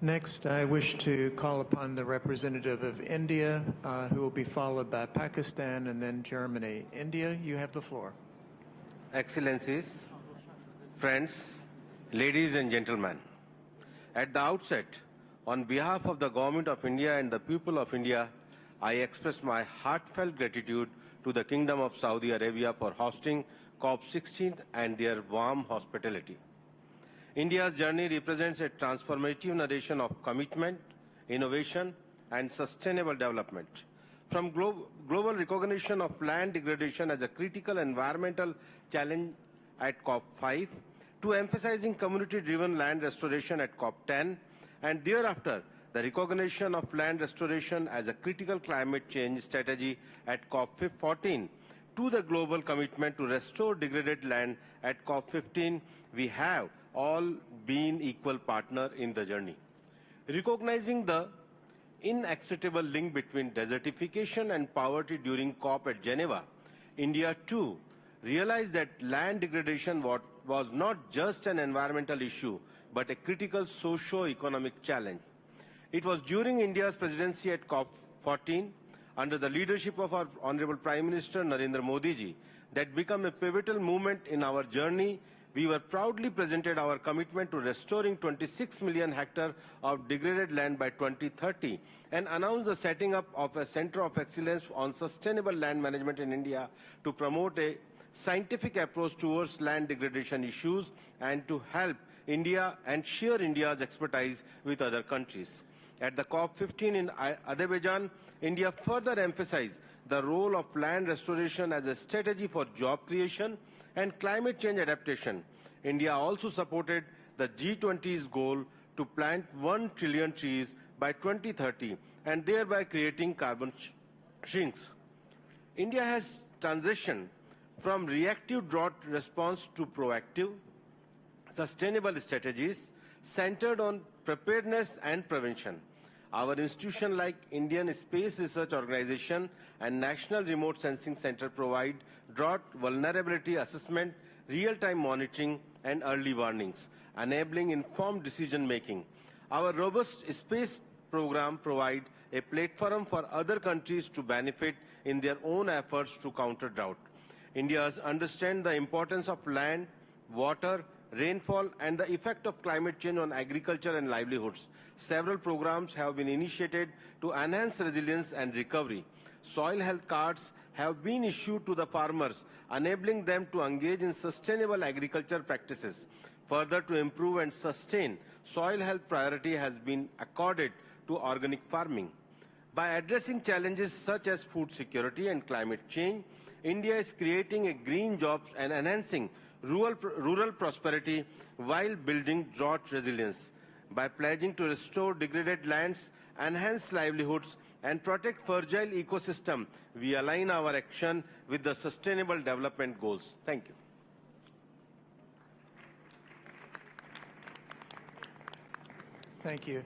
Next, I wish to call upon the representative of India, who will be followed by Pakistan and then Germany. India, you have the floor. Excellencies, friends, ladies and gentlemen, at the outset, on behalf of the Government of India and the people of India, I express my heartfelt gratitude to the Kingdom of Saudi Arabia for hosting COP16 and their warm hospitality. India's journey represents a transformative narration of commitment, innovation, and sustainable development. From global recognition of land degradation as a critical environmental challenge at COP5, to emphasizing community-driven land restoration at COP10, and thereafter the recognition of land restoration as a critical climate change strategy at COP14, to the global commitment to restore degraded land at COP15, we have all been equal partners in the journey. Recognizing the inextricable link between desertification and poverty during COP at Geneva, India too realized that land degradation was not just an environmental issue, but a critical socio-economic challenge. It was during India's presidency at COP14, under the leadership of our Honorable Prime Minister Narendra Modi ji, that became a pivotal moment in our journey. We were proudly presented our commitment to restoring 26 million hectares of degraded land by 2030 and announced the setting up of a Center of Excellence on Sustainable Land Management in India to promote a scientific approach towards land degradation issues and to help India and share India's expertise with other countries. At the COP15 in Azerbaijan, India further emphasized the role of land restoration as a strategy for job creation and climate change adaptation. India also supported the G20's goal to plant 1 trillion trees by 2030 and thereby creating carbon sinks. India has transitioned from reactive drought response to proactive, sustainable strategies centered on preparedness and prevention. Our institutions like Indian Space Research Organization and National Remote Sensing Center provide drought vulnerability assessment, real-time monitoring, and early warnings, enabling informed decision-making. Our robust space program provides a platform for other countries to benefit in their own efforts to counter drought. India understands the importance of land, water, rainfall, and the effect of climate change on agriculture and livelihoods. Several programs have been initiated to enhance resilience and recovery. Soil health cards have been issued to the farmers, enabling them to engage in sustainable agriculture practices. Further, to improve and sustain, soil health priority has been accorded to organic farming. By addressing challenges such as food security and climate change, India is creating a green jobs and enhancing rural prosperity while building drought resilience. By pledging to restore degraded lands, enhance livelihoods, and protect fragile ecosystem, we align our action with the Sustainable Development Goals. Thank you. Thank you.